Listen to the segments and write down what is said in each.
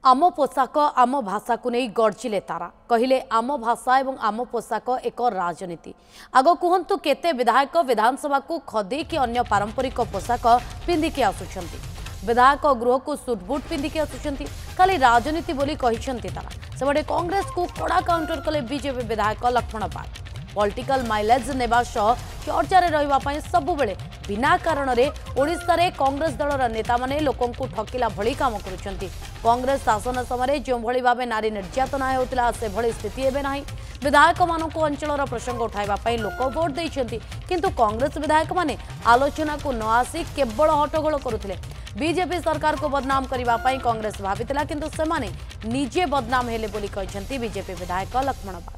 आम पोशाक आम भाषा को नहीं गर्जिले तारा कहले आम भाषा एवं आम पोशाक एक राजनीति आग कहतु केते विधायक विधानसभा को खदी कि अन्य पारंपरिक पोशाक पिंधिकी आसुछंती विधायक गृह को सुटबुट पिंधिकी आसुछंती खाली राजनीति बोली कहिसंती तारा सेबडे कांग्रेस को कड़ा काउंटर कले बीजेपी विधायक लक्ष्मण बाग पॉलिटिकल माइलेज नेबा सह चर्चा रहिबा पई सबुबेले बिना कारण रे ओडिशा रे कांग्रेस दलर नेता माने लोकों को ठकिला भली काम करुछंती कांग्रेस शासन समय जो भली भाबे नारी निर्यातना होतिला से भली स्थिति एबे नाही विधायक मानक अंचलर प्रसंग उठाइबा पई लोक वोट दैछंती किंतु कांग्रेस विधायक माने आलोचना को न आसी केवल हट्टगोल करुथिले बीजेपी सरकार को बदनाम करबा पई कांग्रेस भाबितिला किंतु सेमाने निजे बदनाम हेले बोली कहिसंती बीजेपी विधायक लक्ष्मण बाग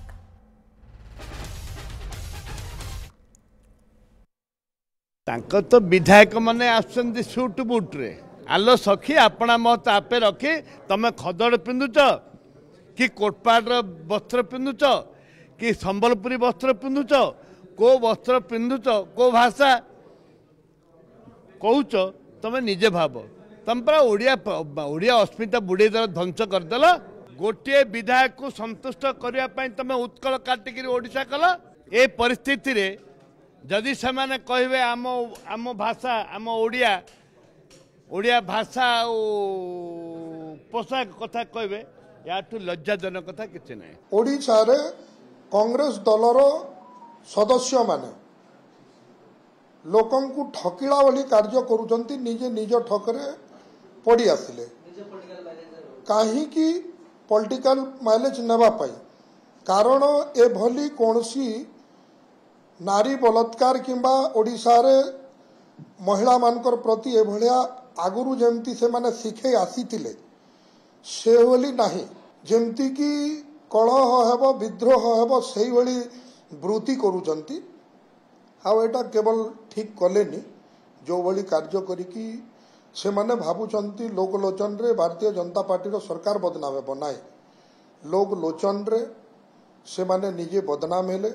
तो विधायक मैंने आसुच्च सुट बुट्रे आलो सखी अपना मत आपे रखी तमें खदड़ पिंधुच कि कोटपाड़ वस्त्र पिंधुच कि संबलपुरी वस्त्र पिंधुच को वस्त्र पिंधुच को भाषा कहूच तमें निजे भाव तुम पूरा ओडिया अस्मिता बुड़े ध्वंस करदेल गोटे विधायक को संतुष्ट करने तुम उत्कल काटिक ओडिशा कल ए परिस्थिति रे जदि से माने कहबे आम भाषा आम ओडिया भाषा पोशाक कथा कहबे याठू लज्जाजनक कथा किछि नै। ओडिशा रे कांग्रेस दलर सदस्य माने लोकन को ठकिला वाली कार्य करूचंती निजे निज ठकरे पड़ी आसिले काहे कि पॉलिटिकल माइलेज नेबा पाई कारण ए भली कोनसी नारी बलात्कार किंबा ओडिशा रे महिला मानकर प्रति ए भलिया आगुरु जेमती से माने शिखे आसीतिले से भली नाही जेमती कि कलह हेबो विद्रोह हेबो सेही भली वृत्ति करूचंती आ एटा केवल ठीक कलेनी जो भली कार्य करिकी से माने भाबुचंती लोक लोचन रे भारतीय जनता पार्टी रो सरकार बदनाम हेबो नाही लोक लोचन रे से माने निजे बदनाम हेले।